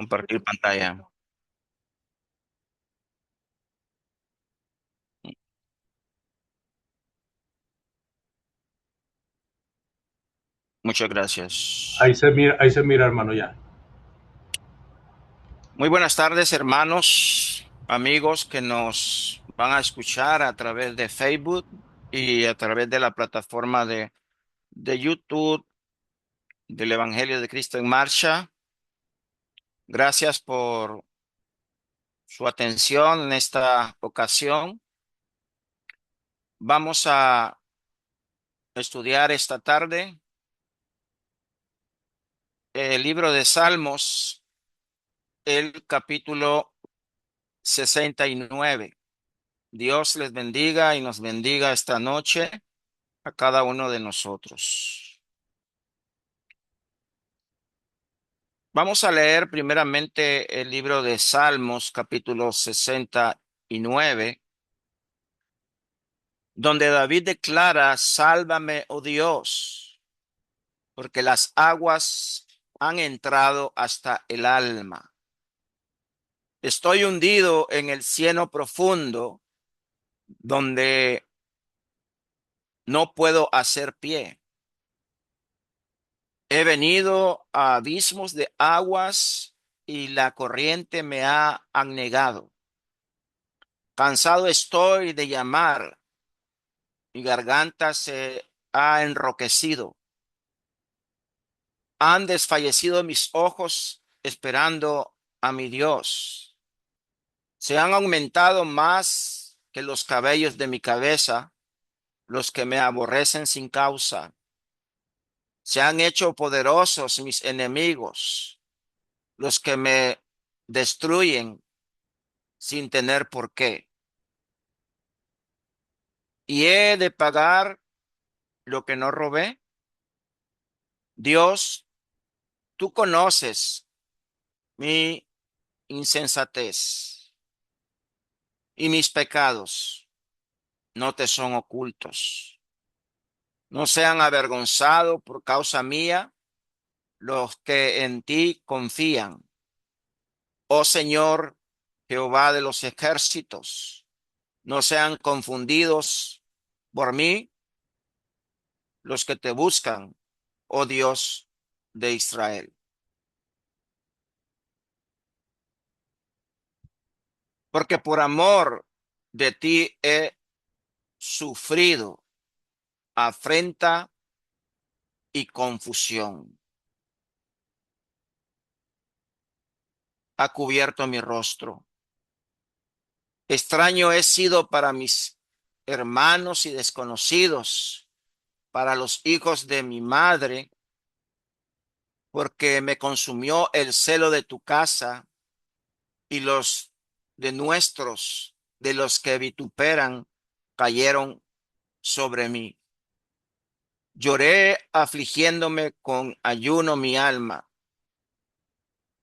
Compartir pantalla. Muchas gracias. Ahí se mira, hermano, ya. Muy buenas tardes, hermanos, amigos que nos van a escuchar a través de Facebook y a través de la plataforma de YouTube del Evangelio de Cristo en Marcha. Gracias por su atención en esta ocasión. Vamos a estudiar esta tarde el libro de Salmos, el capítulo 69. Dios les bendiga y nos bendiga esta noche a cada uno de nosotros. Vamos a leer primeramente el libro de Salmos, capítulo 69, donde David declara: Sálvame, oh Dios, porque las aguas han entrado hasta el alma. Estoy hundido en el cieno profundo, donde no puedo hacer pie. He venido a abismos de aguas y la corriente me ha anegado. Cansado estoy de llamar, mi garganta se ha enroquecido. Han desfallecido mis ojos esperando a mi Dios. Se han aumentado más que los cabellos de mi cabeza los que me aborrecen sin causa. Se han hecho poderosos mis enemigos, los que me destruyen sin tener por qué. Y he de pagar lo que no robé. Dios, tú conoces mi insensatez y mis pecados no te son ocultos. No sean avergonzados por causa mía los que en ti confían. Oh Señor, Jehová de los ejércitos, no sean confundidos por mí los que te buscan, oh Dios de Israel. Porque por amor de ti he sufrido afrenta y confusión. Ha cubierto mi rostro. Extraño he sido para mis hermanos y desconocidos, para los hijos de mi madre, porque me consumió el celo de tu casa y los de nuestros, de los que vituperan, cayeron sobre mí. Lloré afligiéndome con ayuno mi alma,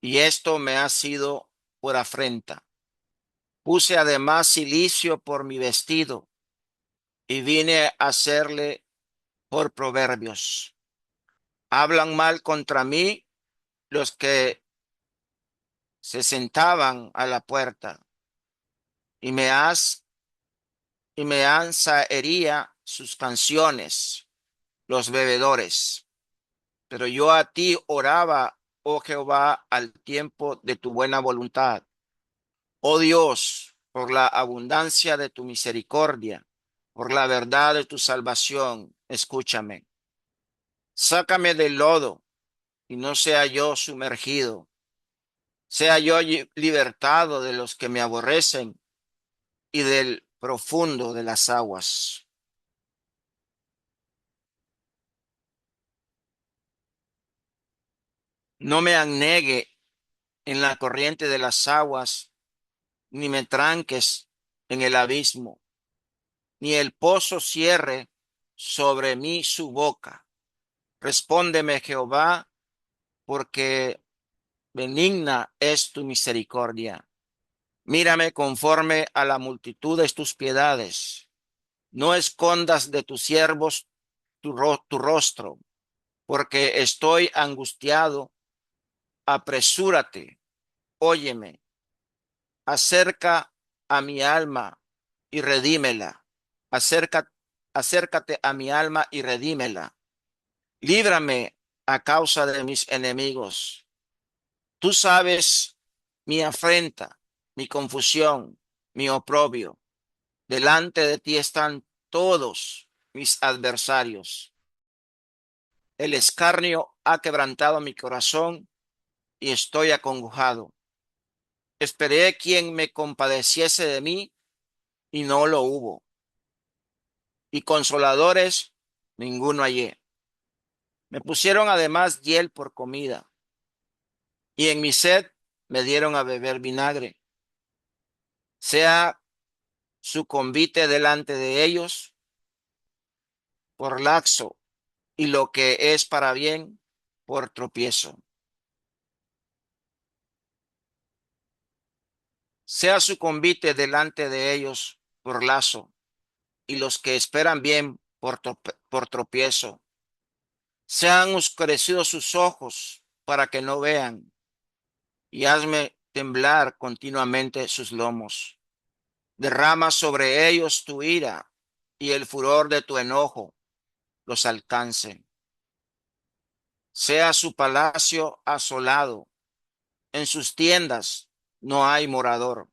y esto me ha sido por afrenta. Puse además cilicio por mi vestido y vine a hacerle por proverbios. Hablan mal contra mí los que se sentaban a la puerta y y me hería sus canciones, los bebedores. Pero yo a ti oraba, oh Jehová, al tiempo de tu buena voluntad. Oh Dios, por la abundancia de tu misericordia, por la verdad de tu salvación, escúchame. Sácame del lodo y no sea yo sumergido. Sea yo libertado de los que me aborrecen y del profundo de las aguas. No me anegue en la corriente de las aguas, ni me tranques en el abismo, ni el pozo cierre sobre mí su boca. Respóndeme, Jehová, porque benigna es tu misericordia. Mírame conforme a la multitud de tus piedades. No escondas de tus siervos tu rostro, porque estoy angustiado. Apresúrate, óyeme, acerca a mi alma y redímela. Acerca, acércate a mi alma y redímela. Líbrame a causa de mis enemigos. Tú sabes mi afrenta, mi confusión, mi oprobio. Delante de ti están todos mis adversarios. El escarnio ha quebrantado mi corazón y estoy acongojado. Esperé quien me compadeciese de mí y no lo hubo. Y consoladores, ninguno hallé. Me pusieron además hiel por comida y en mi sed me dieron a beber vinagre. Sea su convite delante de ellos por laxo y lo que es para bien por tropiezo. Sea su convite delante de ellos por lazo y los que esperan bien por tropiezo. Sean oscurecidos sus ojos para que no vean y hazme temblar continuamente sus lomos. Derrama sobre ellos tu ira y el furor de tu enojo los alcance. Sea su palacio asolado, en sus tiendas no hay morador.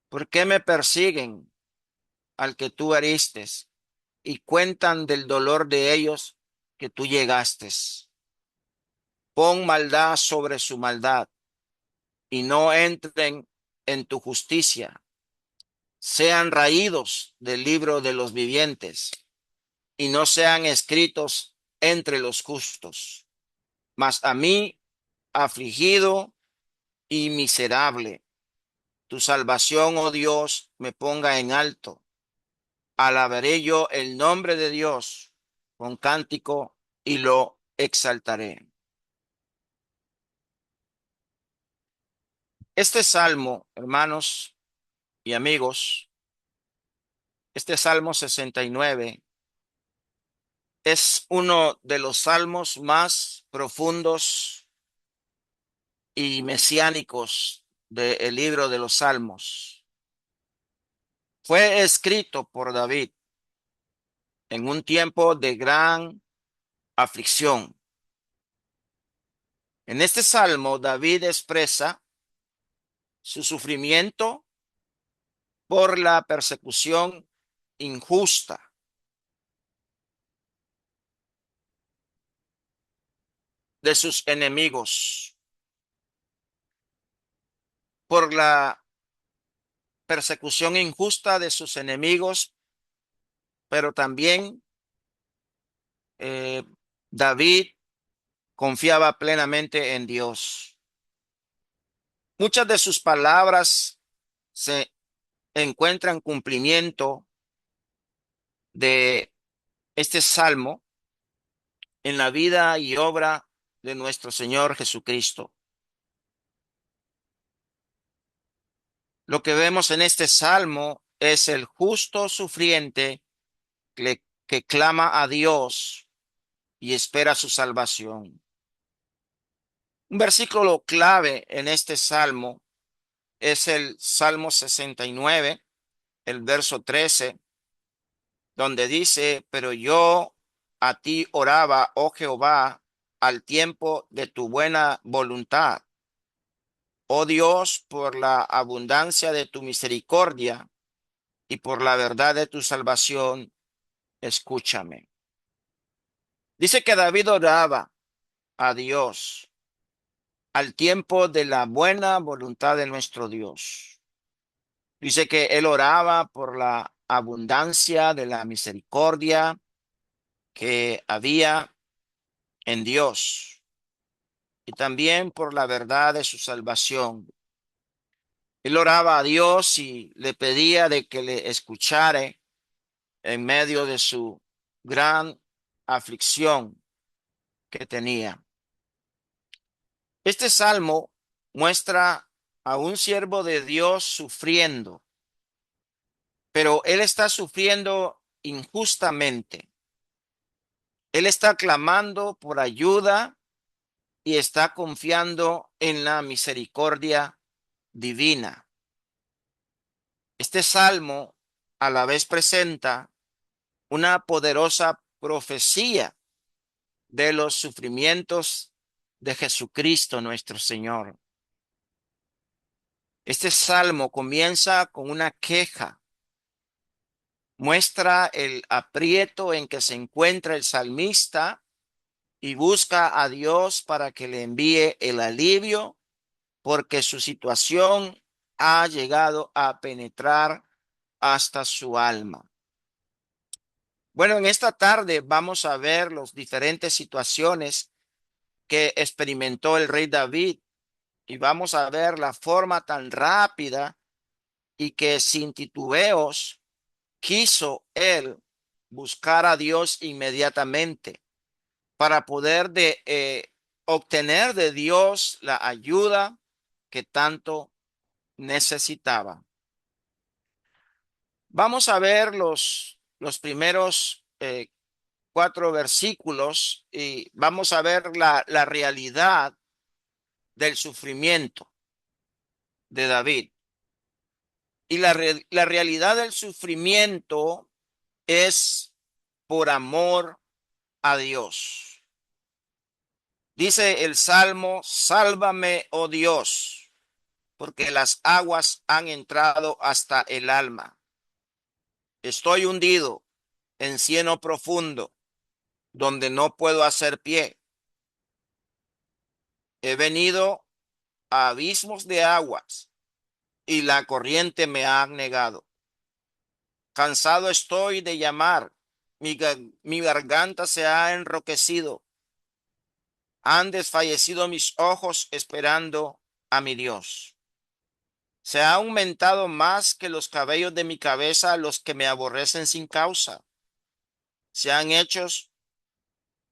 ¿Por qué me persiguen al que tú heriste y cuentan del dolor de ellos que tú llegaste? Pon maldad sobre su maldad y no entren en tu justicia. Sean raídos del libro de los vivientes y no sean escritos entre los justos. Mas a mí, afligido y miserable, tu salvación, oh Dios, me ponga en alto. Alabaré yo el nombre de Dios con cántico y lo exaltaré. Este salmo, hermanos y amigos, este Salmo 69 es uno de los salmos más profundos y mesiánicos del libro de los Salmos. Fue escrito por David en un tiempo de gran aflicción. En este salmo, David expresa su sufrimiento por la persecución injusta de sus enemigos, por la persecución injusta de sus enemigos, pero también eh, David confiaba plenamente en Dios. Muchas de sus palabras se encuentran cumplimiento de este salmo en la vida y obra de nuestro Señor Jesucristo. Lo que vemos en este salmo es el justo sufriente que clama a Dios y espera su salvación. Un versículo clave en este salmo es el Salmo 69, el verso 13, donde dice, pero yo a ti oraba, oh Jehová, al tiempo de tu buena voluntad. Oh Dios, por la abundancia de tu misericordia y por la verdad de tu salvación, escúchame. Dice que David oraba a Dios al tiempo de la buena voluntad de nuestro Dios. Dice que él oraba por la abundancia de la misericordia que había en Dios y también por la verdad de su salvación. Él oraba a Dios y le pedía de que le escuchara en medio de su gran aflicción que tenía. Este salmo muestra a un siervo de Dios sufriendo, pero él está sufriendo injustamente. Él está clamando por ayuda y está confiando en la misericordia divina. Este salmo a la vez presenta una poderosa profecía de los sufrimientos de Jesucristo nuestro Señor. Este salmo comienza con una queja, muestra el aprieto en que se encuentra el salmista y busca a Dios para que le envíe el alivio porque su situación ha llegado a penetrar hasta su alma. Bueno, en esta tarde vamos a ver las diferentes situaciones que experimentó el rey David y vamos a ver la forma tan rápida y que sin titubeos quiso él buscar a Dios inmediatamente para poder obtener de Dios la ayuda que tanto necesitaba. Vamos a ver los primeros 4 versículos y vamos a ver la realidad del sufrimiento de David. Y la realidad del sufrimiento es por amor a Dios. Dice el Salmo, sálvame, oh Dios, porque las aguas han entrado hasta el alma. Estoy hundido en cieno profundo, donde no puedo hacer pie. He venido a abismos de aguas y la corriente me ha negado. Cansado estoy de llamar, mi garganta se ha enroquecido. Han desfallecido mis ojos esperando a mi Dios. Se ha aumentado más que los cabellos de mi cabeza los que me aborrecen sin causa. Se han hecho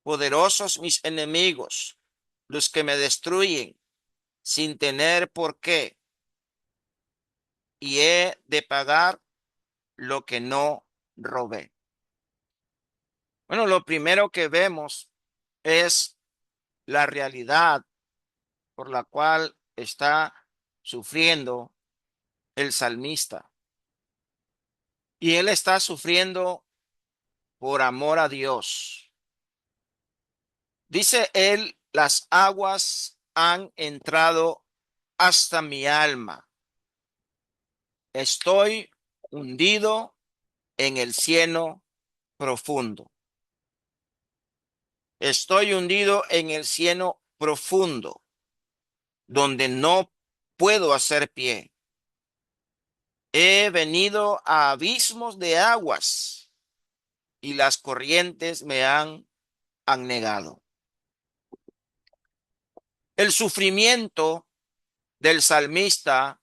poderosos mis enemigos, los que me destruyen sin tener por qué, y he de pagar lo que no robé. Bueno, lo primero que vemos es la realidad por la cual está sufriendo el salmista. Y él está sufriendo por amor a Dios. Dice él, las aguas han entrado hasta mi alma. Estoy hundido en el cieno profundo. Estoy hundido en el cieno profundo, donde no puedo hacer pie. He venido a abismos de aguas y las corrientes me han anegado. El sufrimiento del salmista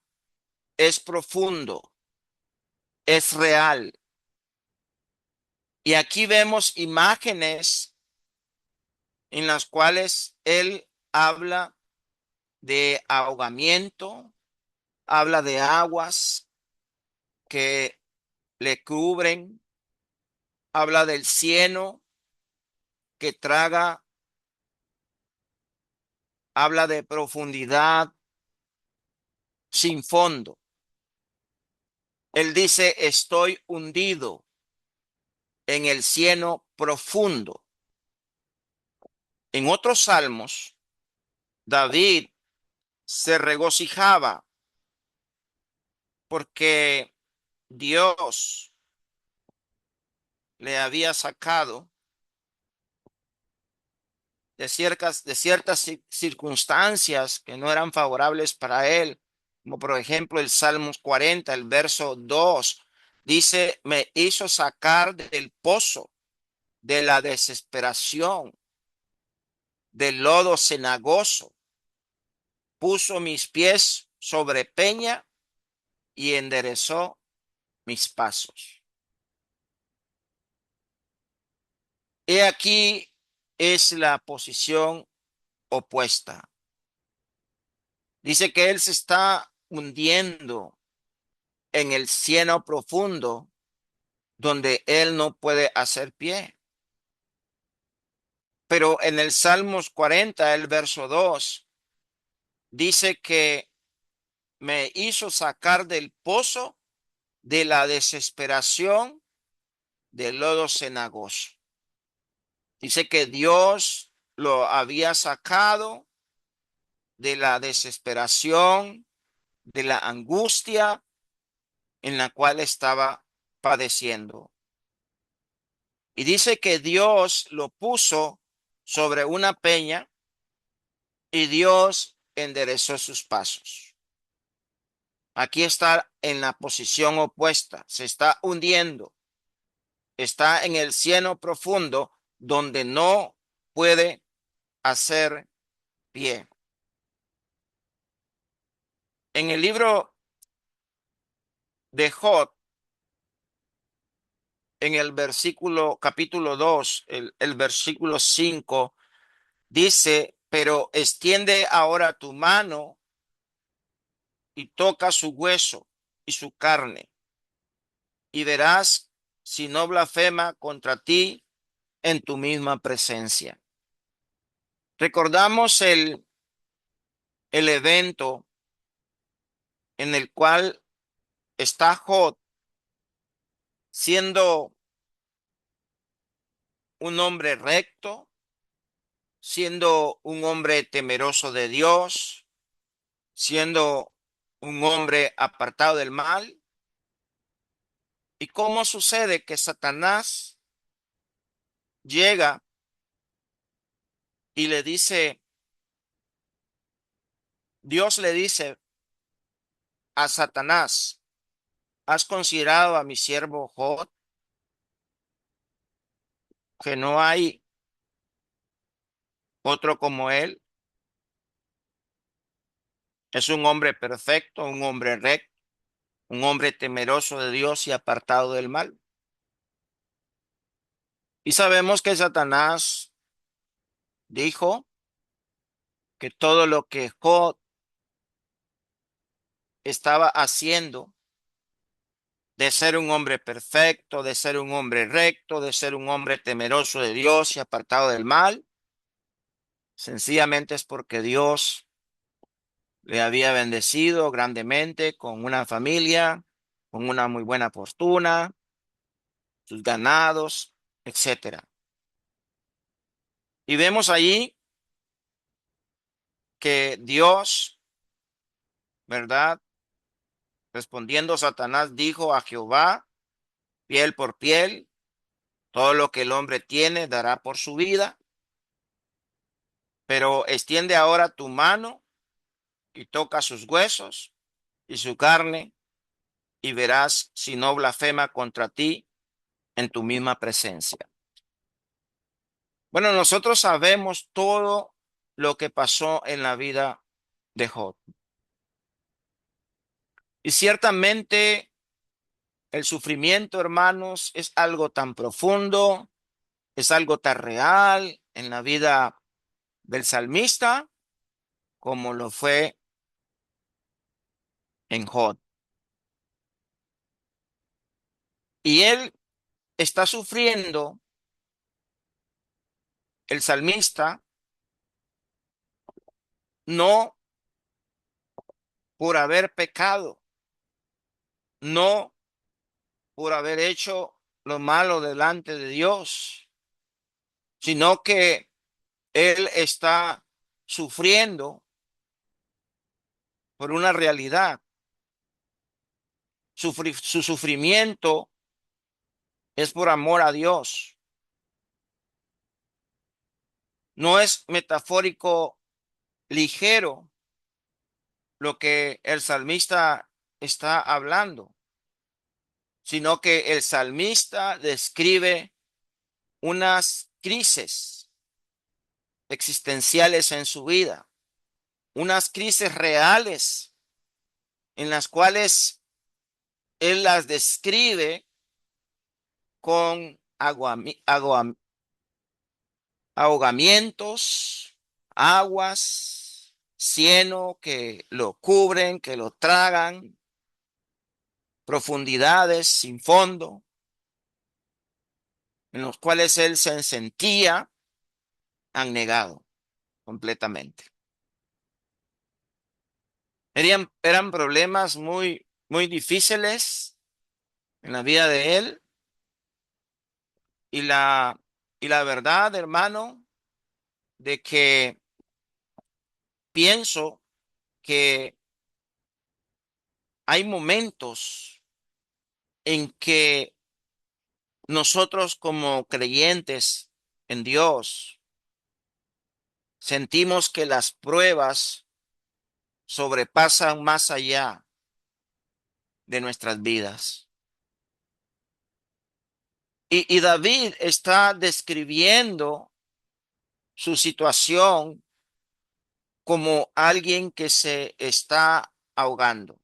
es profundo, es real. Y aquí vemos imágenes en las cuales él habla de ahogamiento, habla de aguas que le cubren, habla del cieno que traga, habla de profundidad sin fondo. Él dice, estoy hundido en el cieno profundo. En otros salmos, David se regocijaba porque Dios le había sacado de ciertas circunstancias que no eran favorables para él, como por ejemplo el Salmos 40, el verso 2, dice, me hizo sacar del pozo de la desesperación, del lodo cenagoso, puso mis pies sobre peña y enderezó mis pasos. He aquí es la posición opuesta. Dice que él se está hundiendo en el cieno profundo donde él no puede hacer pie. Pero en el Salmos 40, el verso 2, dice que me hizo sacar del pozo de la desesperación del lodo cenagoso. Dice que Dios lo había sacado de la desesperación, de la angustia en la cual estaba padeciendo. Y dice que Dios lo puso sobre una peña y Dios enderezó sus pasos. Aquí está en la posición opuesta, se está hundiendo, está en el cieno profundo donde no puede hacer pie. En el libro de Job, en el versículo capítulo 2, el versículo 5, dice, pero extiende ahora tu mano y toca su hueso y su carne, y verás si no blasfema contra ti en tu misma presencia. Recordamos el evento en el cual está Job siendo un hombre recto, siendo un hombre temeroso de Dios, siendo un hombre apartado del mal. ¿Y cómo sucede que Satanás llega y le dice, Dios le dice a Satanás, ¿has considerado a mi siervo Job, que no hay otro como él? Es un hombre perfecto, un hombre recto, un hombre temeroso de Dios y apartado del mal. Y sabemos que Satanás dijo que todo lo que Job estaba haciendo, de ser un hombre perfecto, de ser un hombre recto, de ser un hombre temeroso de Dios y apartado del mal, sencillamente es porque Dios le había bendecido grandemente con una familia, con una muy buena fortuna, sus ganados, etcétera. Y vemos allí que Dios, ¿verdad? Respondiendo Satanás dijo a Jehová, piel por piel, todo lo que el hombre tiene dará por su vida, pero extiende ahora tu mano y toca sus huesos y su carne y verás si no blasfema contra ti en tu misma presencia. Bueno, nosotros sabemos todo lo que pasó en la vida de Job. Y ciertamente el sufrimiento, hermanos, es algo tan profundo, es algo tan real en la vida del salmista como lo fue en Job. Y él está sufriendo, el salmista, no por haber pecado, no por haber hecho lo malo delante de Dios, sino que él está sufriendo por una realidad. Su sufrimiento es por amor a Dios. No es metafórico ligero lo que el salmista está hablando, sino que el salmista describe unas crisis existenciales en su vida, unas crisis reales en las cuales él las describe con ahogamientos, aguas, cieno que lo cubren, que lo tragan, profundidades sin fondo, en los cuales él se sentía han negado completamente. Eran problemas muy, muy difíciles en la vida de él y la verdad, hermano, de que pienso que hay momentos en que nosotros como creyentes en Dios sentimos que las pruebas sobrepasan más allá de nuestras vidas. Y David está describiendo su situación como alguien que se está ahogando.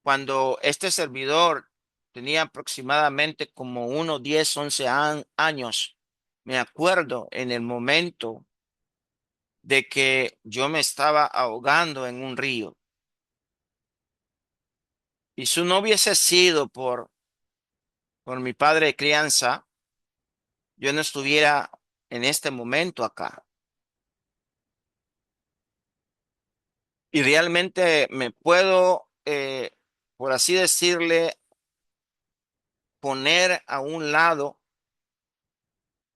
Cuando este servidor tenía aproximadamente como unos 10, 11 años, me acuerdo en el momento de que yo me estaba ahogando en un río. Y si no hubiese sido por mi padre de crianza, yo no estuviera en este momento acá. Y realmente me puedo, por así decirle, poner a un lado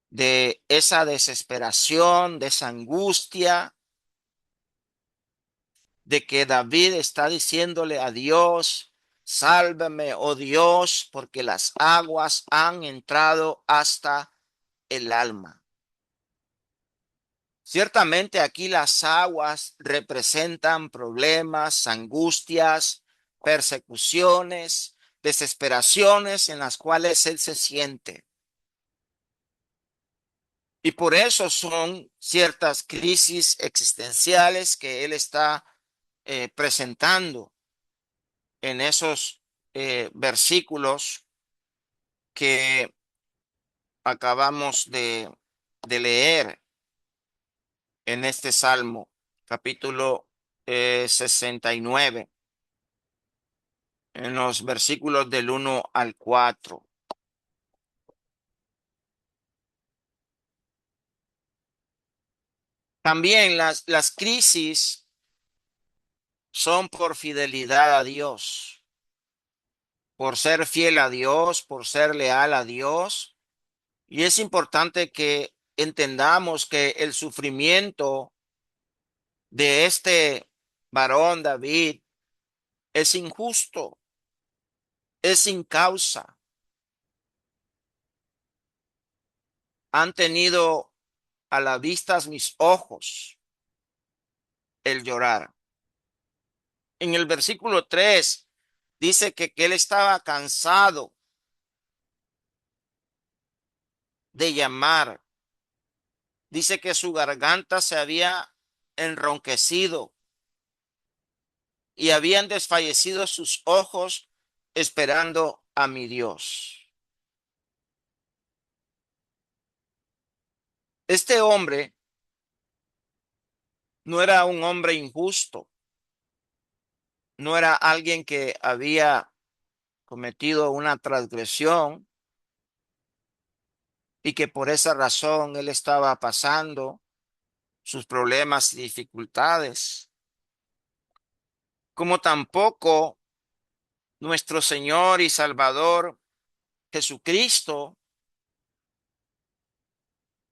de esa desesperación, de esa angustia, de que David está diciéndole a Dios, sálvame, oh Dios, porque las aguas han entrado hasta el alma. Ciertamente aquí las aguas representan problemas, angustias, persecuciones, desesperaciones en las cuales él se siente. Y por eso son ciertas crisis existenciales que él está presentando en esos versículos que acabamos de leer en este Salmo, capítulo 69, en los versículos del 1 al 4. También las crisis son por fidelidad a Dios, por ser fiel a Dios, por ser leal a Dios. Y es importante que entendamos que el sufrimiento de este varón David es injusto, es sin causa. Han tenido a la vista mis ojos el llorar. En el versículo 3 dice que él estaba cansado de llamar. Dice que su garganta se había enronquecido y habían desfallecido sus ojos esperando a mi Dios. Este hombre no era un hombre injusto, no era alguien que había cometido una transgresión y que por esa razón él estaba pasando sus problemas y dificultades, como tampoco nuestro Señor y Salvador Jesucristo.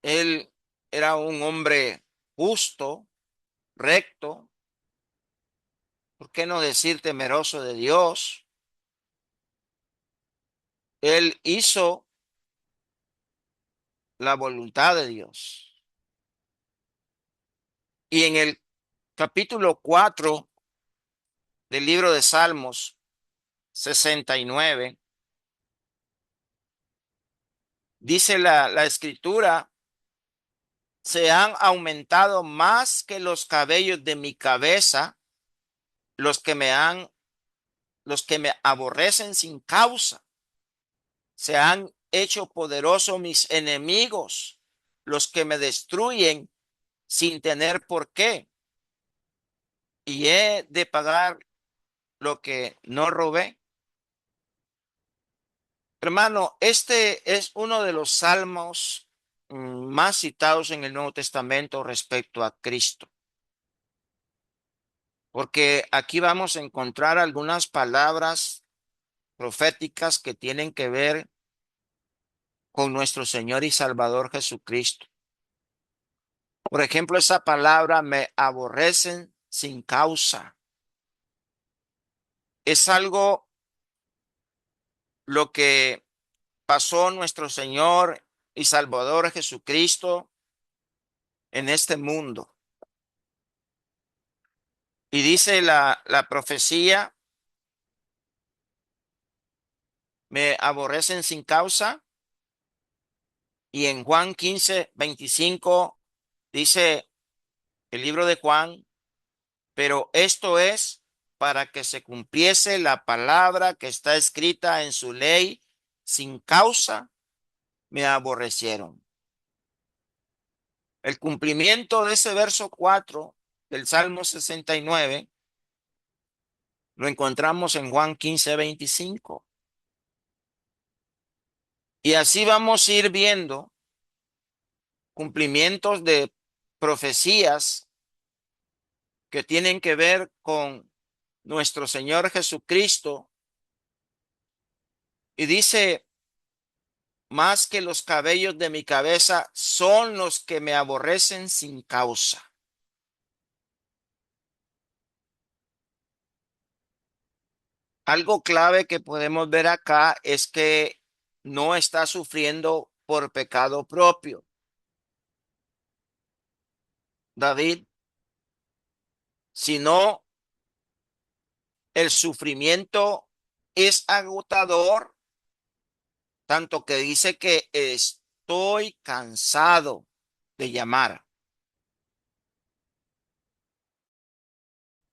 Él era un hombre justo, recto, ¿por qué no decir temeroso de Dios? Él hizo la voluntad de Dios. Y en el capítulo 4 del libro de Salmos 69, dice la escritura, se han aumentado más que los cabellos de mi cabeza, los que me han, los que me aborrecen sin causa. Se han hecho poderosos mis enemigos, los que me destruyen sin tener por qué. Y he de pagar lo que no robé. Hermano, este es uno de los salmos más citados en el Nuevo Testamento respecto a Cristo. Porque aquí vamos a encontrar algunas palabras proféticas que tienen que ver con nuestro Señor y Salvador Jesucristo. Por ejemplo, esa palabra me aborrecen sin causa. Es algo lo que pasó nuestro Señor y Salvador Jesucristo en este mundo. Y dice la profecía, me aborrecen sin causa. Y en Juan 15:25 dice el libro de Juan, pero esto es para que se cumpliese la palabra que está escrita en su ley, sin causa me aborrecieron. El cumplimiento de ese verso 4 del Salmo 69 lo encontramos en Juan 15:25. Y así vamos a ir viendo cumplimientos de profecías que tienen que ver con nuestro Señor Jesucristo. Y dice, más que los cabellos de mi cabeza son los que me aborrecen sin causa. Algo clave que podemos ver acá es que no está sufriendo por pecado propio. David, sino el sufrimiento es agotador, tanto que dice que estoy cansado de llamar.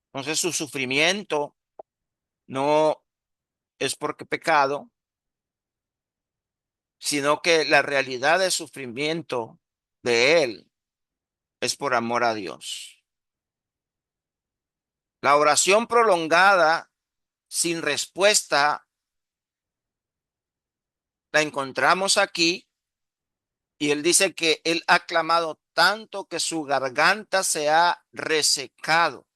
Entonces su sufrimiento no es porque pecado, sino que la realidad de sufrimiento de él es por amor a Dios. La oración prolongada sin respuesta la encontramos aquí y él dice que él ha clamado tanto que su garganta se ha resecado.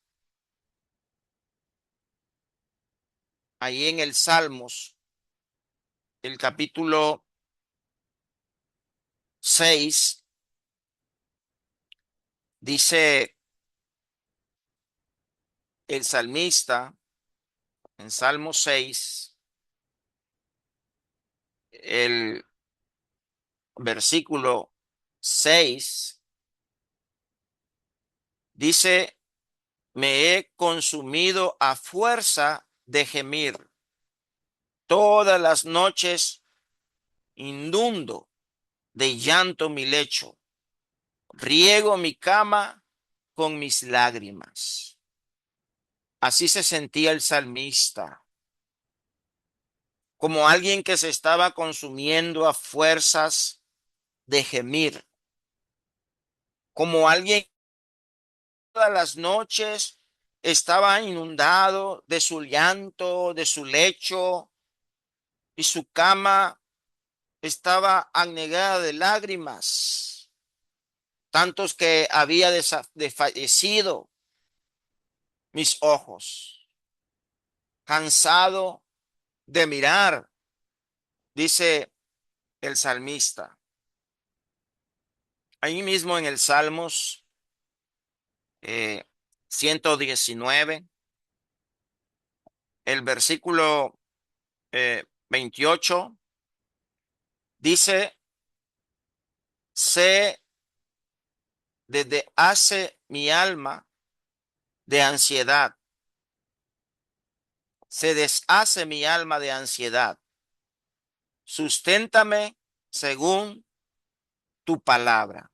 Ahí en el Salmos, el capítulo 6, dice el salmista en Salmo 6, el versículo 6, dice, me he consumido a fuerza de gemir. Todas las noches inundo de llanto mi lecho. Riego mi cama con mis lágrimas. Así se sentía el salmista, como alguien que se estaba consumiendo a fuerzas de gemir, como alguien que todas las noches estaba inundado de su llanto, de su lecho, y su cama estaba anegada de lágrimas, tantos que había desfallecido mis ojos, cansado de mirar, dice el salmista. Ahí mismo en el Salmos eh, 119, el versículo 28, dice, sé desde hace mi alma de ansiedad, se deshace mi alma de ansiedad. Susténtame según tu palabra.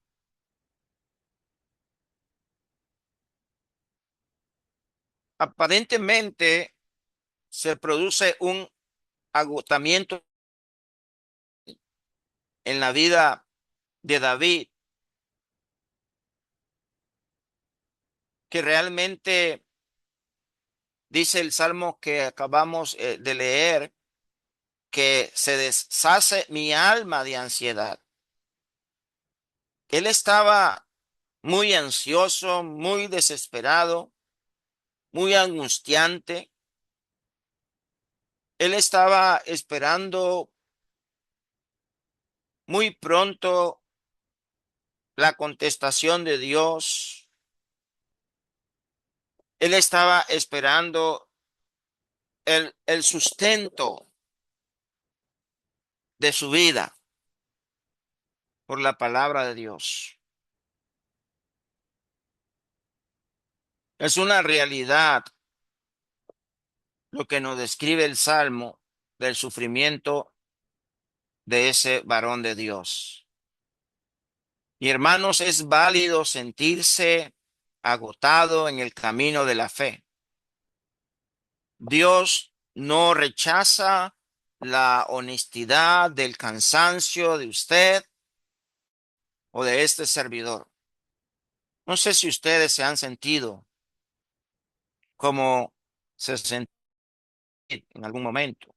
Aparentemente se produce un agotamiento en la vida de David que realmente dice el salmo que acabamos de leer que se deshace mi alma de ansiedad. Él estaba muy ansioso, muy desesperado, muy angustiante. Él estaba esperando muy pronto la contestación de Dios. Él estaba esperando el sustento de su vida por la palabra de Dios. Es una realidad lo que nos describe el Salmo del sufrimiento de ese varón de Dios. Y hermanos, es válido sentirse agotado en el camino de la fe. Dios no rechaza la honestidad del cansancio de usted o de este servidor. No sé si ustedes se han sentido como se sentía en algún momento.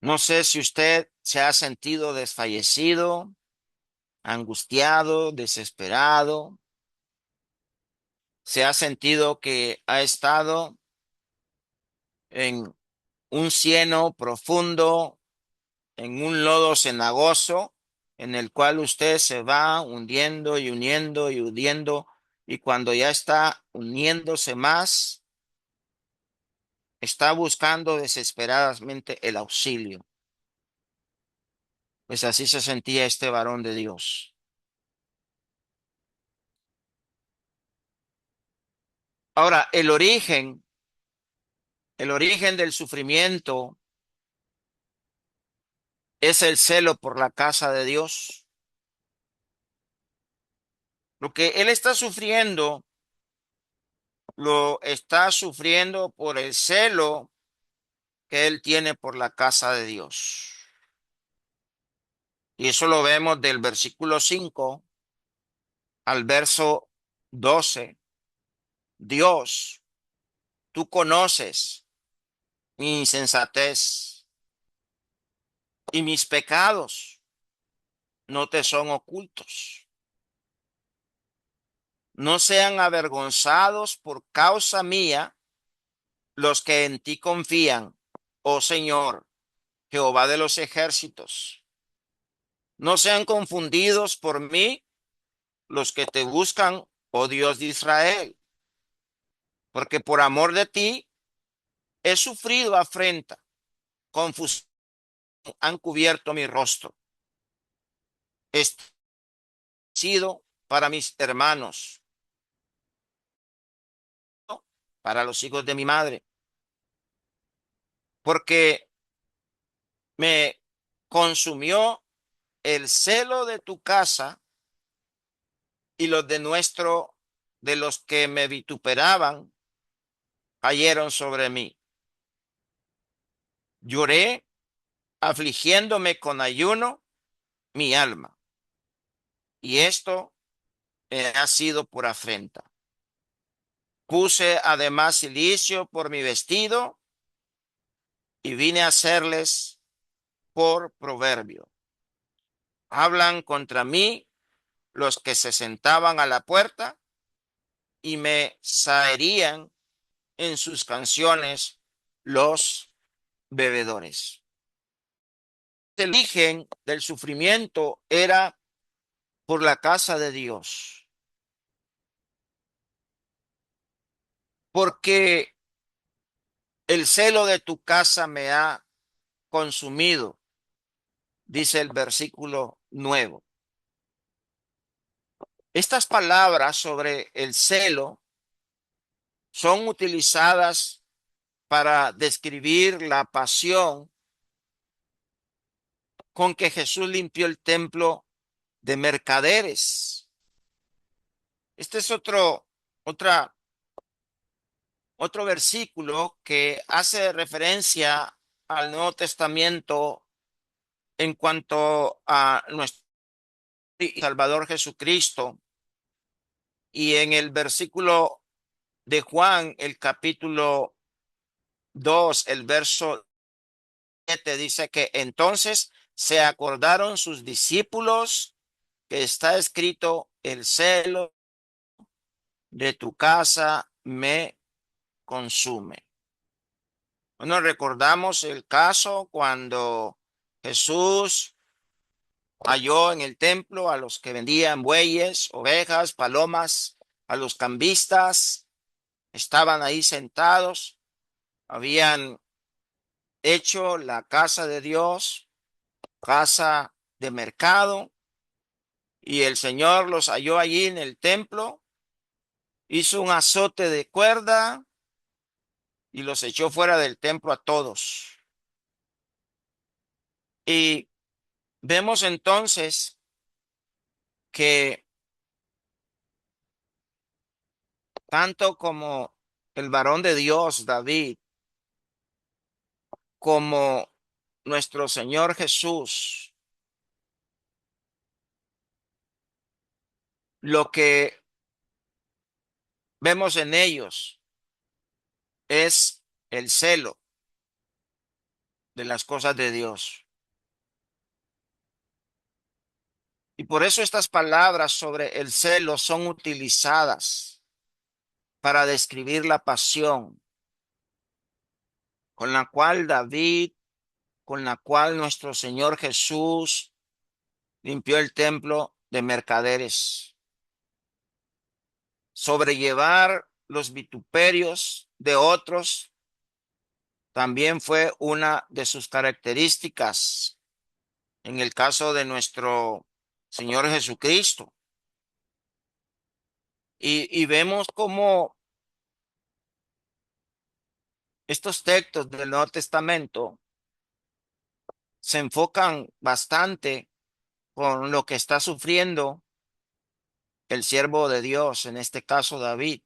No sé si usted se ha sentido desfallecido, angustiado, desesperado, se ha sentido que ha estado en un cieno profundo, en un lodo cenagoso, en el cual usted se va hundiendo y hundiendo y hundiendo, y cuando ya está uniéndose más, está buscando desesperadamente el auxilio. Pues así se sentía este varón de Dios. Ahora, el origen del sufrimiento es el celo por la casa de Dios. Lo que él está sufriendo, lo está sufriendo por el celo que él tiene por la casa de Dios. Y eso lo vemos del versículo 5 al verso 12. Dios, tú conoces mi insensatez y mis pecados no te son ocultos. No sean avergonzados por causa mía los que en ti confían, oh Señor, Jehová de los ejércitos. No sean confundidos por mí los que te buscan, oh Dios de Israel, porque por amor de ti he sufrido afrenta, confusión han cubierto mi rostro. He sido para mis hermanos, ¿no? Para los hijos de mi madre, porque me consumió el celo de tu casa y los de los que me vituperaban, cayeron sobre mí. Lloré, afligiéndome con ayuno mi alma, y esto me ha sido por afrenta. Puse además cilicio por mi vestido y vine a hacerles por proverbio. Hablan contra mí los que se sentaban a la puerta y me zaherían en sus canciones los bebedores. El origen del sufrimiento era por la casa de Dios, porque el celo de tu casa me ha consumido, dice el versículo 9. Estas palabras sobre el celo son utilizadas para describir la pasión con que Jesús limpió el templo de mercaderes. Este es otra, otro versículo que hace referencia al Nuevo Testamento en cuanto a nuestro Salvador Jesucristo. Y en el versículo de Juan, el capítulo 2, el verso 7 dice que entonces se acordaron sus discípulos que está escrito: el celo de tu casa me consume. Bueno, recordamos el caso cuando Jesús halló en el templo a los que vendían bueyes, ovejas, palomas, a los cambistas. Estaban ahí sentados, habían hecho la casa de Dios casa de mercado, y el Señor los halló allí en el templo, hizo un azote de cuerda y los echó fuera del templo a todos. Y vemos entonces que tanto como el varón de Dios, David, como nuestro Señor Jesús, lo que vemos en ellos es el celo de las cosas de Dios. Y por eso estas palabras sobre el celo son utilizadas para describir la pasión con la cual David, con la cual nuestro Señor Jesús limpió el templo de mercaderes. Sobrellevar los vituperios de otros también fue una de sus características en el caso de nuestro Señor Jesucristo. Y vemos cómo estos textos del Nuevo Testamento se enfocan bastante con lo que está sufriendo el siervo de Dios, en este caso David,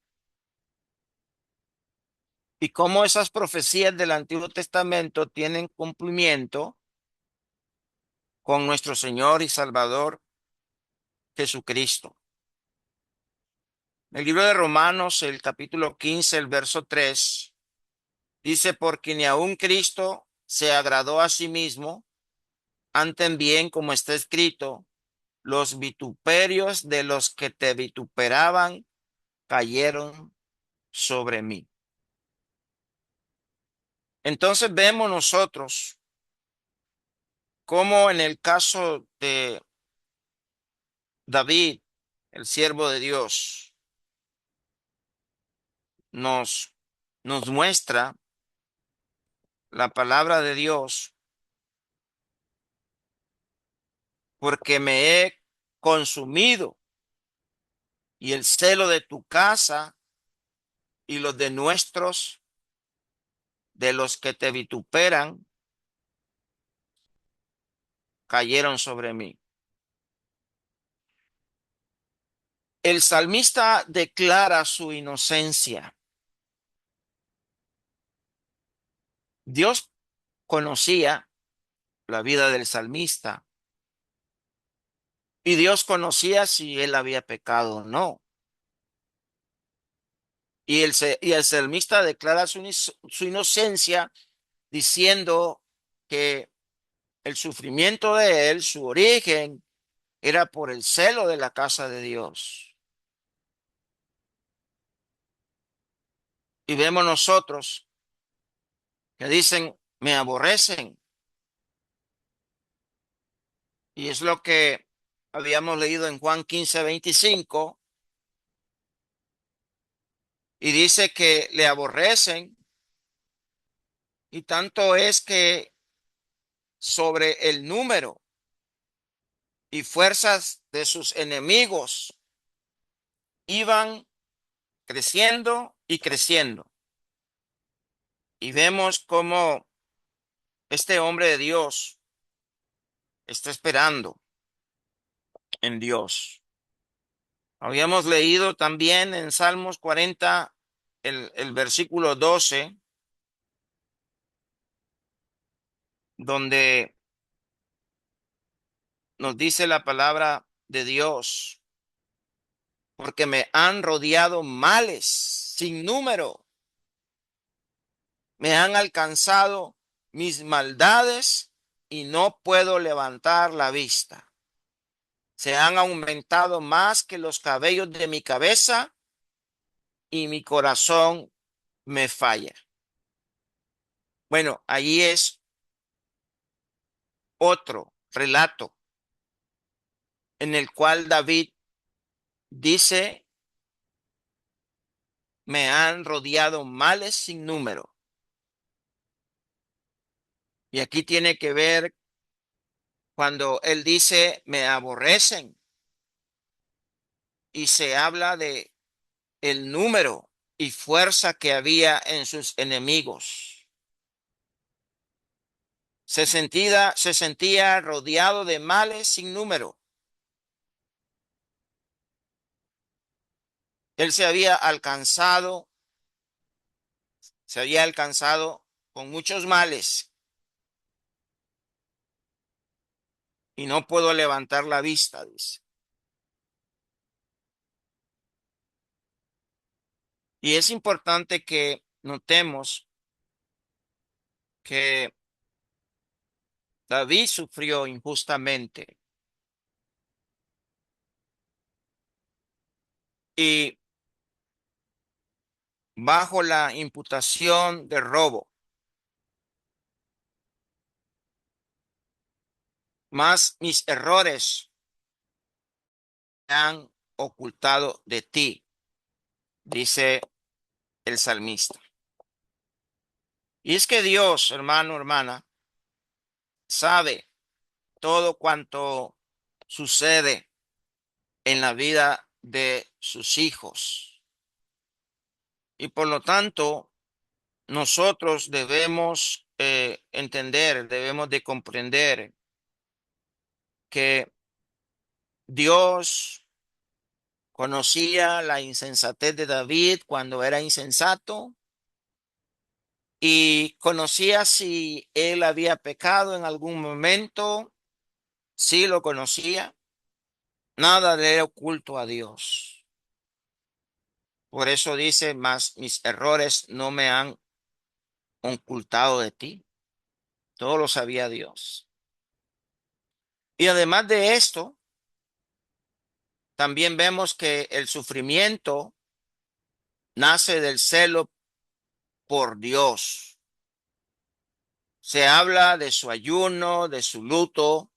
y cómo esas profecías del Antiguo Testamento tienen cumplimiento con nuestro Señor y Salvador Jesucristo. El libro de Romanos, el capítulo 15, el verso 3, dice: porque ni aun Cristo se agradó a sí mismo, antes bien, como está escrito, los vituperios de los que te vituperaban cayeron sobre mí. Entonces vemos nosotros cómo en el caso de David, el siervo de Dios, nos, nos muestra la palabra de Dios: porque me he consumido, y el celo de tu casa y los de nuestros, de los que te vituperan, cayeron sobre mí. El salmista declara su inocencia. Dios conocía la vida del salmista y Dios conocía si él había pecado o no. Y el salmista declara su inocencia diciendo que el sufrimiento de él, su origen, era por el celo de la casa de Dios. Y vemos nosotros que dicen: me aborrecen. Y es lo que habíamos leído en Juan 15:25. Y dice que le aborrecen, y tanto es que sobre el número y fuerzas de sus enemigos iban creciendo y creciendo. Y vemos cómo este hombre de Dios está esperando en Dios. Habíamos leído también en Salmos 40, el versículo 12, donde nos dice la palabra de Dios: porque me han rodeado males sin número, me han alcanzado mis maldades y no puedo levantar la vista. Se han aumentado más que los cabellos de mi cabeza y mi corazón me falla. Bueno, ahí es otro relato en el cual David dice, me han rodeado males sin número. Y aquí tiene que ver cuando él dice, me aborrecen, y se habla de el número y fuerza que había en sus enemigos. Se sentía rodeado de males sin número. Él se había alcanzado con muchos males y no puedo levantar la vista, dice. Y es importante que notemos que David sufrió injustamente y bajo la imputación de robo, más mis errores han ocultado de ti, dice el salmista. Y es que Dios, hermano, hermana, sabe todo cuanto sucede en la vida de sus hijos. Y por lo tanto, nosotros debemos entender, debemos de comprender que Dios conocía la insensatez de David cuando era insensato y conocía si él había pecado en algún momento, sí lo conocía, nada le era oculto a Dios. Por eso dice, mas mis errores no me han ocultado de ti. Todo lo sabía Dios. Y además de esto, también vemos que el sufrimiento nace del celo por Dios. Se habla de su ayuno, de su luto,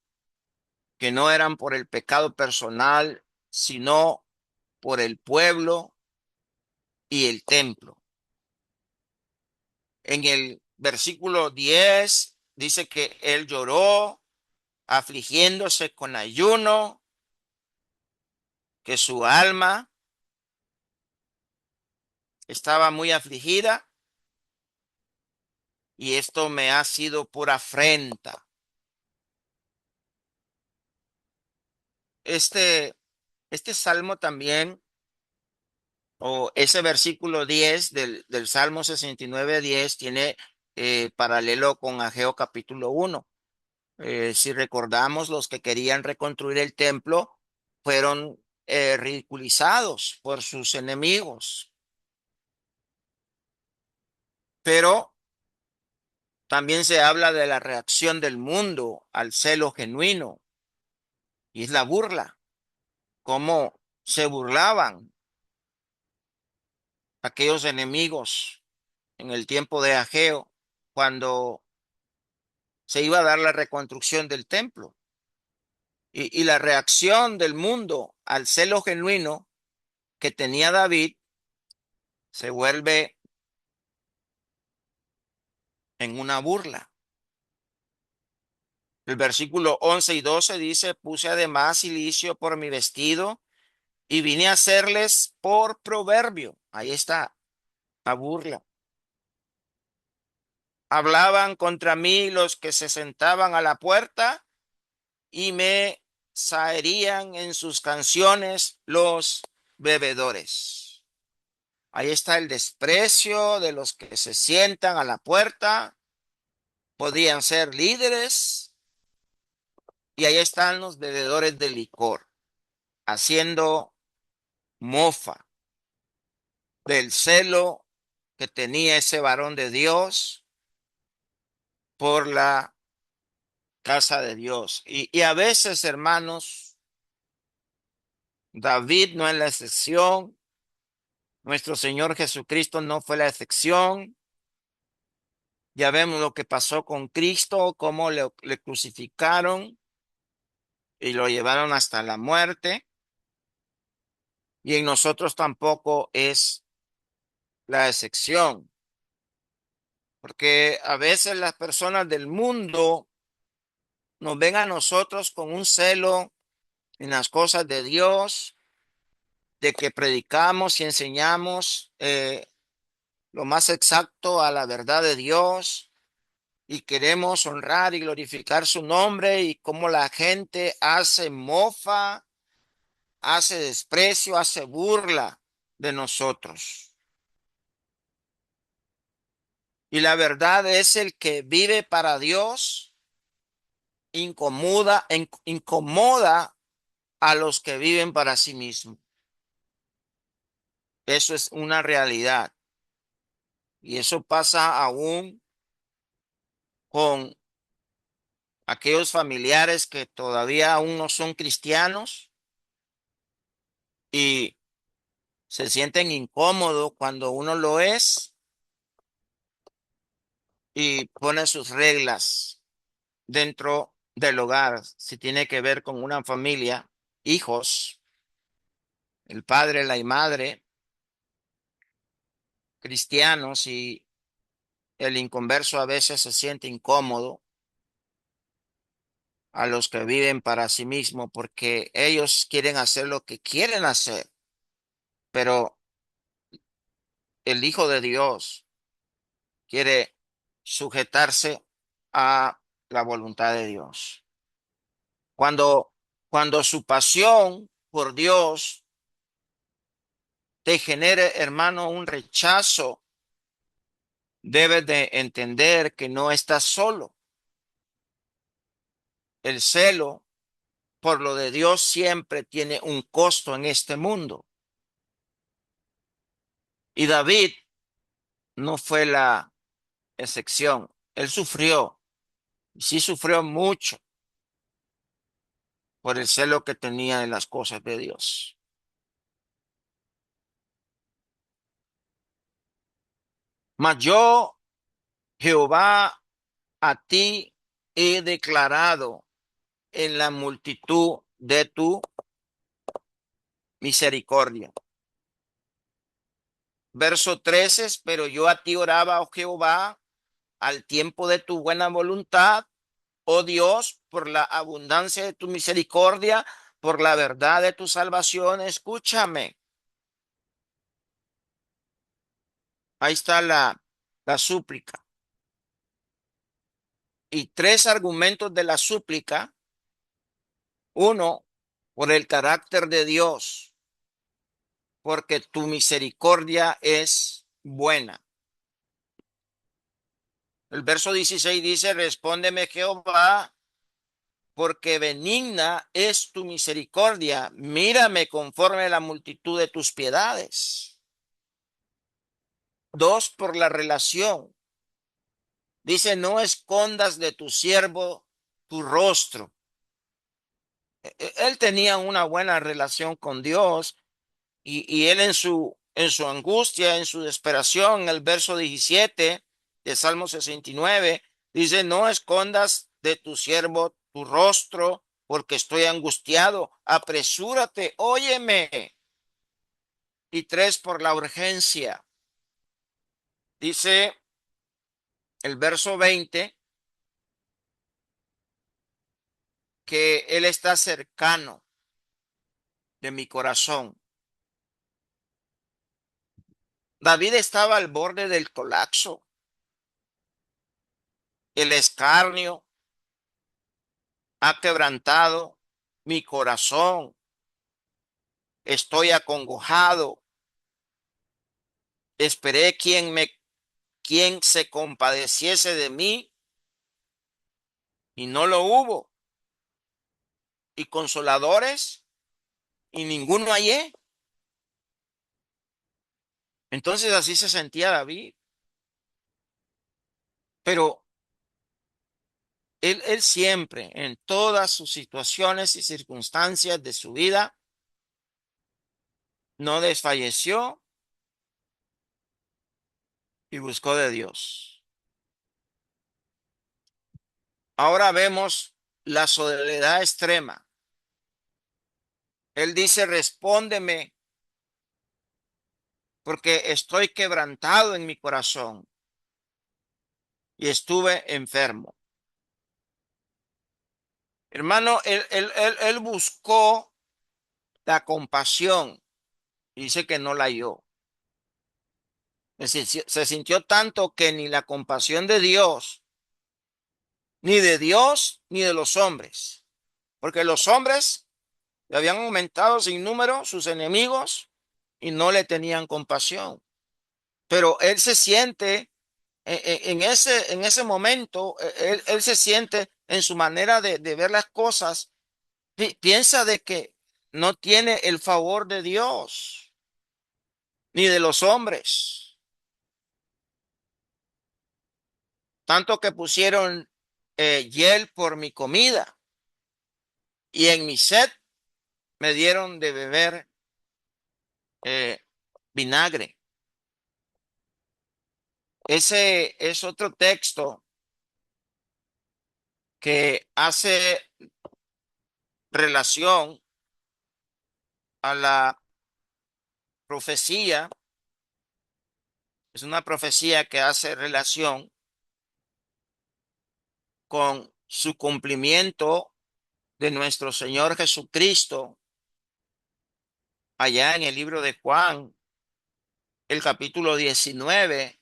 que no eran por el pecado personal, sino por el pueblo y el templo. En el versículo 10 dice que él lloró, afligiéndose con ayuno, que su alma estaba muy afligida y esto me ha sido por afrenta. Este, este salmo también, o ese versículo 10 del Salmo 69:10 tiene paralelo con Ageo capítulo 1. Si recordamos, los que querían reconstruir el templo fueron ridiculizados por sus enemigos, pero también se habla de la reacción del mundo al celo genuino y es la burla, cómo se burlaban aquellos enemigos en el tiempo de Ageo cuando se iba a dar la reconstrucción del templo. Y la reacción del mundo al celo genuino que tenía David se vuelve en una burla. El versículo 11 y 12 dice, puse además cilicio por mi vestido y vine a hacerles por proverbio. Ahí está la burla. Hablaban contra mí los que se sentaban a la puerta y me zaherían en sus canciones los bebedores. Ahí está el desprecio de los que se sientan a la puerta. Podían ser líderes y ahí están los bebedores de licor haciendo mofa del celo que tenía ese varón de Dios por la casa de Dios. Y a veces, hermanos, David no es la excepción. Nuestro Señor Jesucristo no fue la excepción. Ya vemos lo que pasó con Cristo, cómo le crucificaron y lo llevaron hasta la muerte. Y en nosotros tampoco es la excepción, porque a veces las personas del mundo nos ven a nosotros con un celo en las cosas de Dios, de que predicamos y enseñamos lo más exacto a la verdad de Dios y queremos honrar y glorificar su nombre y cómo la gente hace mofa, hace desprecio, hace burla de nosotros. Y la verdad es el que vive para Dios incomoda a los que viven para sí mismos. Eso es una realidad. Y eso pasa aún con aquellos familiares que todavía aún no son cristianos y se sienten incómodos cuando uno lo es y pone sus reglas dentro del hogar. Si tiene que ver con una familia, hijos, el padre, la madre, cristianos y el inconverso a veces se siente incómodo a los que viven para sí mismos porque ellos quieren hacer lo que quieren hacer, pero el Hijo de Dios quiere sujetarse a la voluntad de Dios. Cuando, cuando su pasión por Dios te genere, hermano, un rechazo, debes de entender que no estás solo. El celo por lo de Dios siempre tiene un costo en este mundo. Y David no fue la excepción. Él sufrió, y sí sufrió mucho por el celo que tenía en las cosas de Dios. Mas yo, Jehová, a ti he declarado en la multitud de tu misericordia. Verso 13, pero yo a ti oraba, oh Jehová, al tiempo de tu buena voluntad, oh Dios, por la abundancia de tu misericordia, por la verdad de tu salvación, escúchame. Ahí está la súplica. Y tres argumentos de la súplica. Uno, por el carácter de Dios, porque tu misericordia es buena. El verso 16 dice, respóndeme Jehová, porque benigna es tu misericordia. Mírame conforme a la multitud de tus piedades. Dos, por la relación. Dice, no escondas de tu siervo tu rostro. Él tenía una buena relación con Dios y él en su angustia, en su desesperación, en el verso 17 de Salmo 69, dice, no escondas de tu siervo tu rostro porque estoy angustiado. Apresúrate, óyeme. Y tres, por la urgencia. Dice el verso 20 que él está cercano de mi corazón. David estaba al borde del colapso, el escarnio ha quebrantado mi corazón, estoy acongojado, esperé quien se compadeciese de mí y no lo hubo, y consoladores y ninguno hallé. Entonces así se sentía David, pero Él siempre, en todas sus situaciones y circunstancias de su vida, no desfalleció y buscó de Dios. Ahora vemos la soledad extrema. Él dice, respóndeme porque estoy quebrantado en mi corazón y estuve enfermo. Hermano, él buscó la compasión y dice que no la halló. Se sintió tanto que ni la compasión de Dios, ni de Dios, ni de los hombres, porque los hombres le habían aumentado sin número sus enemigos y no le tenían compasión. Pero él se siente en ese momento, él se siente en su manera de ver las cosas, piensa de que no tiene el favor de Dios ni de los hombres, tanto que pusieron hiel por mi comida y en mi sed me dieron de beber eh, vinagre. Ese es otro texto que hace relación a la profecía. Es una profecía que hace relación con su cumplimiento de nuestro Señor Jesucristo allá en el libro de Juan, el capítulo 19,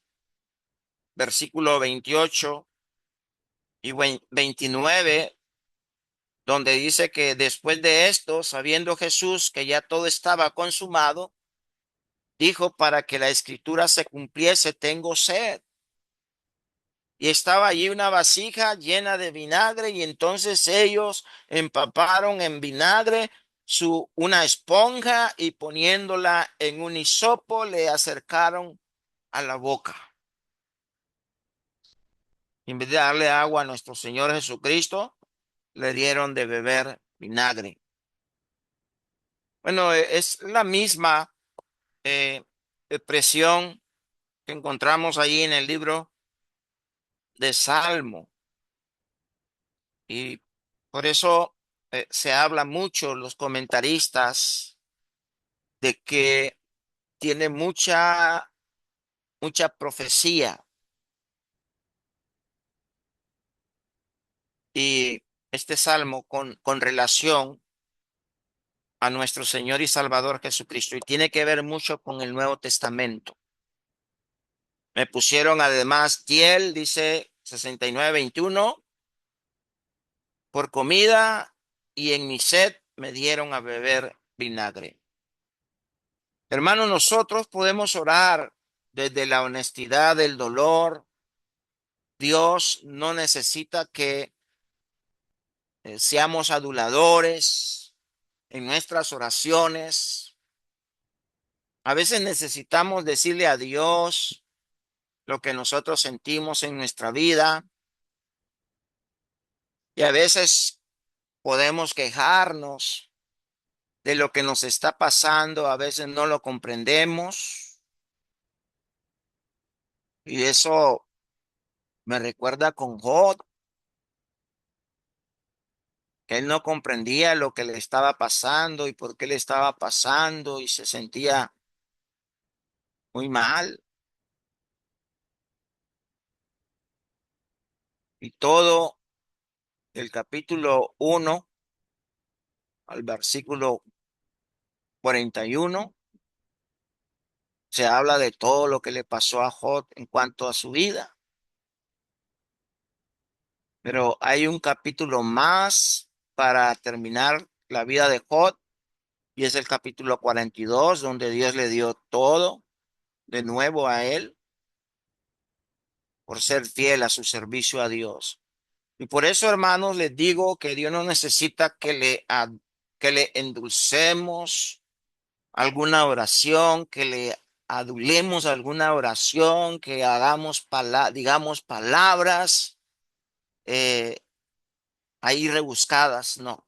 versículo 28 y 29, donde dice que después de esto, sabiendo Jesús que ya todo estaba consumado, dijo, para que la escritura se cumpliese, tengo sed. Y estaba allí una vasija llena de vinagre, y entonces ellos empaparon en vinagre una esponja y poniéndola en un hisopo le acercaron a la boca. En vez de darle agua a nuestro Señor Jesucristo, le dieron de beber vinagre. Bueno, es la misma eh, expresión que encontramos allí en el libro de Salmo. Y por eso se habla mucho los comentaristas de que tiene mucha profecía, y este salmo con relación a nuestro Señor y Salvador Jesucristo, y tiene que ver mucho con el Nuevo Testamento. Me pusieron además hiel, dice 69:21, por comida, y en mi sed me dieron a beber vinagre. Hermanos, nosotros podemos orar desde la honestidad del dolor. Dios no necesita que seamos aduladores en nuestras oraciones. A veces necesitamos decirle a Dios lo que nosotros sentimos en nuestra vida, y a veces podemos quejarnos de lo que nos está pasando, a veces no lo comprendemos, y eso me recuerda con Job, que él no comprendía lo que le estaba pasando y por qué le estaba pasando, y se sentía muy mal. Y todo el capítulo 1 al versículo 41 se habla de todo lo que le pasó a Job en cuanto a su vida. Pero hay un capítulo más para terminar la vida de Job, y es el capítulo 42, donde Dios le dio todo de nuevo a él por ser fiel a su servicio a Dios. Y por eso, hermanos, les digo que Dios no necesita que le endulcemos alguna oración, que le adulemos alguna oración, que digamos palabras. ahí rebuscadas, no.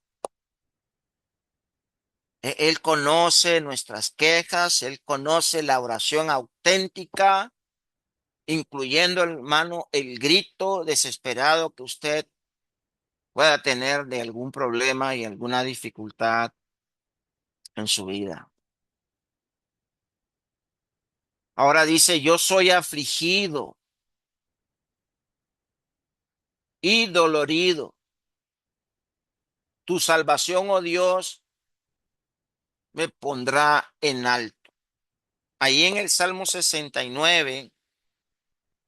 Él conoce nuestras quejas, Él conoce la oración auténtica, incluyendo, hermano, el grito desesperado que usted pueda tener de algún problema y alguna dificultad en su vida. Ahora dice, yo soy afligido y dolorido. Tu salvación, oh Dios, me pondrá en alto. Ahí en el Salmo 69,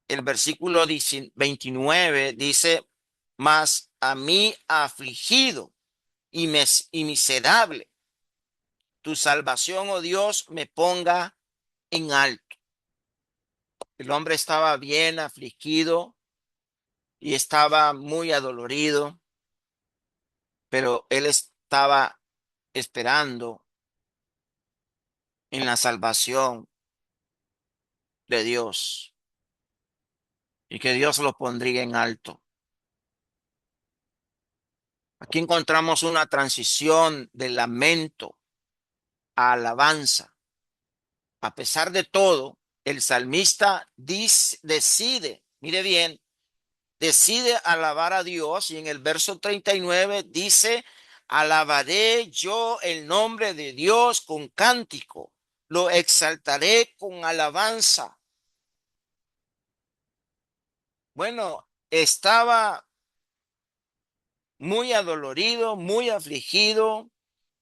el versículo 29 dice, mas a mí afligido y miserable, tu salvación, oh Dios, me ponga en alto. El hombre estaba bien afligido y estaba muy adolorido, pero él estaba esperando en la salvación de Dios y que Dios lo pondría en alto. Aquí encontramos una transición de lamento a alabanza. A pesar de todo, el salmista decide, mire bien, decide alabar a Dios y en el verso 39 dice, alabaré yo el nombre de Dios con cántico, lo exaltaré con alabanza. Bueno, estaba muy adolorido, muy afligido,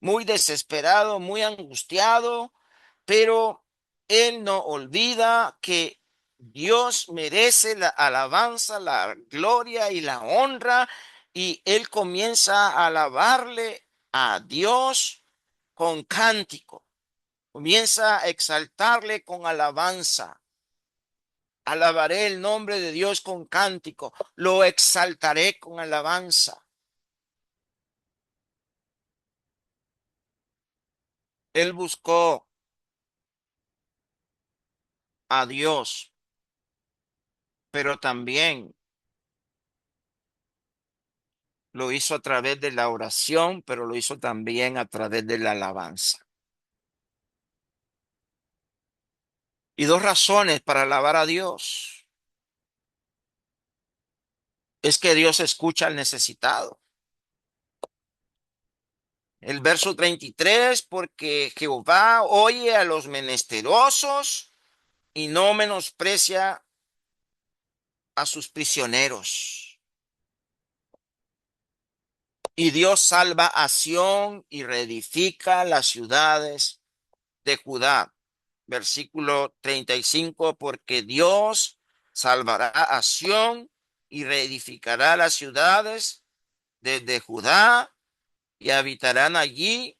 muy desesperado, muy angustiado, pero él no olvida que Dios merece la alabanza, la gloria y la honra, y él comienza a alabarle a Dios con cántico, comienza a exaltarle con alabanza. Alabaré el nombre de Dios con cántico, lo exaltaré con alabanza. Él buscó a Dios, pero también lo hizo a través de la oración, pero lo hizo también a través de la alabanza. Y dos razones para alabar a Dios es que Dios escucha al necesitado. El verso 33, porque Jehová oye a los menesterosos y no menosprecia a sus prisioneros. Y Dios salva a Sión y reedifica las ciudades de Judá. Versículo 35, porque Dios salvará a Sión y reedificará las ciudades desde Judá y habitarán allí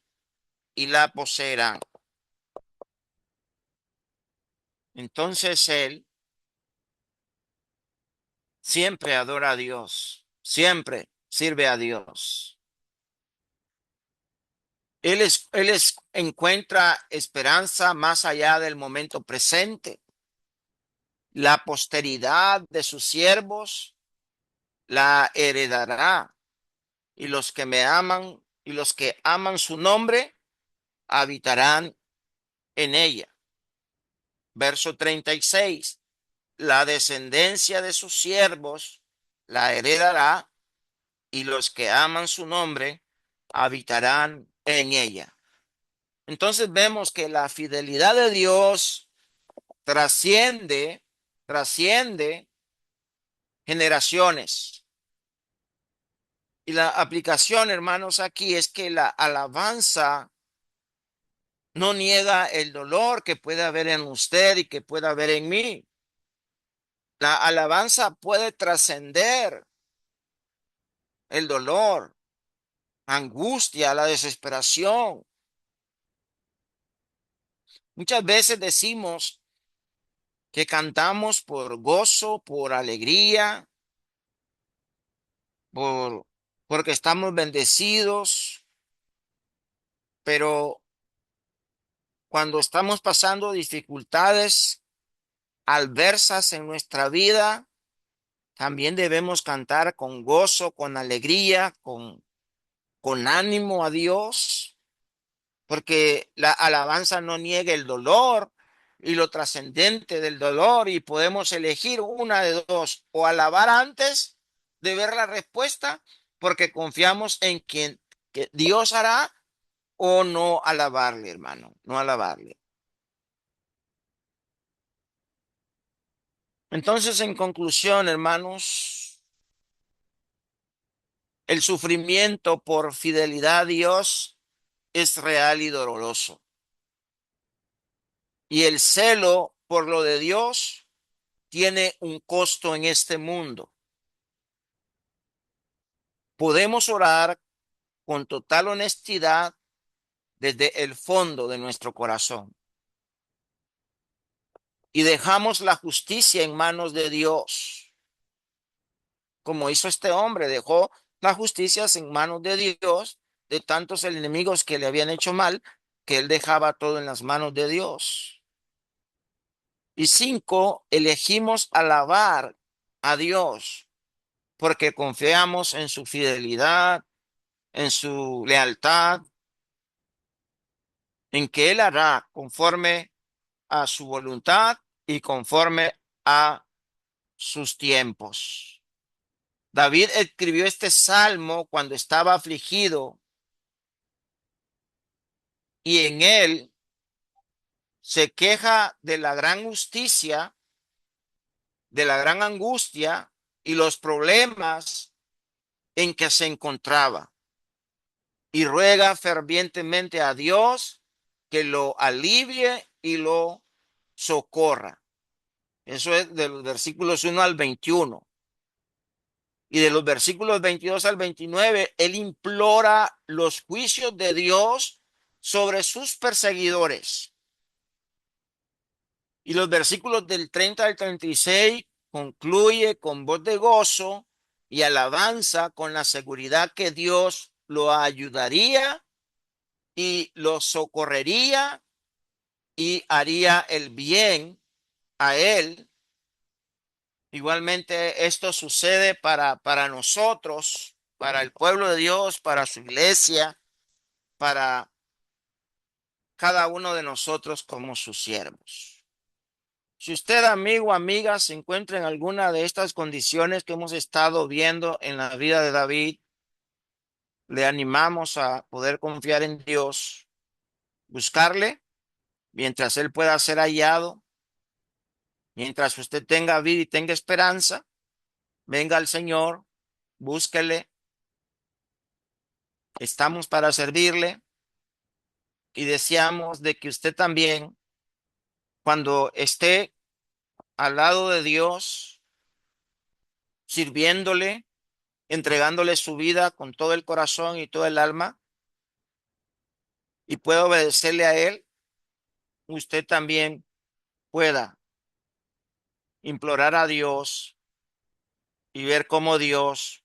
y la poseerán. Entonces él siempre adora a Dios, siempre sirve a Dios. Encuentra esperanza más allá del momento presente. La posteridad de sus siervos la heredará y los que me aman y los que aman su nombre habitarán en ella. Verso 36. La descendencia de sus siervos la heredará y los que aman su nombre habitarán en ella. Entonces vemos que la fidelidad de Dios trasciende generaciones. Y la aplicación, hermanos, aquí es que la alabanza no niega el dolor que puede haber en usted y que puede haber en mí. La alabanza puede trascender el dolor, angustia, la desesperación. Muchas veces decimos que cantamos por gozo, por alegría, por porque estamos bendecidos, pero cuando estamos pasando dificultades adversas en nuestra vida, también debemos cantar con gozo, con alegría, con ánimo a Dios, porque la alabanza no niega el dolor y lo trascendente del dolor, y podemos elegir una de dos: o alabar antes de ver la respuesta, porque confiamos en quien que Dios hará, o no alabarle, hermano, no alabarle. Entonces, en conclusión, hermanos, el sufrimiento por fidelidad a Dios es real y doloroso. Y el celo por lo de Dios tiene un costo en este mundo. Podemos orar con total honestidad desde el fondo de nuestro corazón y dejamos la justicia en manos de Dios, como hizo este hombre: dejó la justicia en manos de Dios, de tantos enemigos que le habían hecho mal, que él dejaba todo en las manos de Dios. Y cinco, elegimos alabar a Dios porque confiamos en su fidelidad, en su lealtad, en que Él hará conforme a su voluntad y conforme a sus tiempos. David escribió este salmo cuando estaba afligido, y en él se queja de la gran justicia, de la gran angustia y los problemas en que se encontraba, y ruega fervientemente a Dios que lo alivie y lo socorra. Eso es de los versículos 1 al 21. Y de los versículos 22 al 29, él implora los juicios de Dios sobre sus perseguidores. Y los versículos del 30 al 36 concluye con voz de gozo y alabanza, con la seguridad que Dios lo ayudaría y lo socorrería y haría el bien a él. Igualmente, esto sucede para nosotros, para el pueblo de Dios, para su iglesia, para cada uno de nosotros como sus siervos. Si usted, amigo o amiga, se encuentra en alguna de estas condiciones que hemos estado viendo en la vida de David, le animamos a poder confiar en Dios, buscarle mientras Él pueda ser hallado, mientras usted tenga vida y tenga esperanza. Venga al Señor, búsquele, estamos para servirle, y deseamos de que usted también, cuando esté al lado de Dios, sirviéndole, entregándole su vida con todo el corazón y todo el alma, y pueda obedecerle a Él, usted también pueda implorar a Dios y ver cómo Dios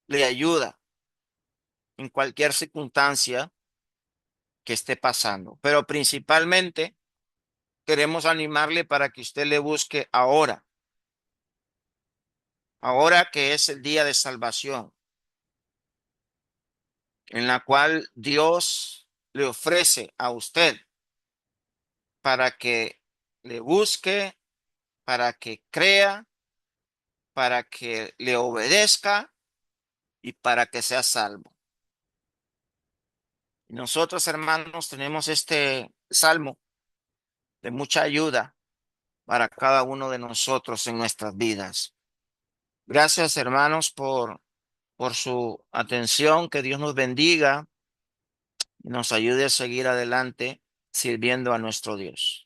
le ayuda en cualquier circunstancia que esté pasando. Pero principalmente queremos animarle para que usted le busque ahora, ahora que es el día de salvación, en la cual Dios le ofrece a usted para que le busque, para que crea, para que le obedezca y para que sea salvo. Y nosotros, hermanos, tenemos este salmo de mucha ayuda para cada uno de nosotros en nuestras vidas. Gracias, hermanos, por su atención. Que Dios nos bendiga y nos ayude a seguir adelante sirviendo a nuestro Dios.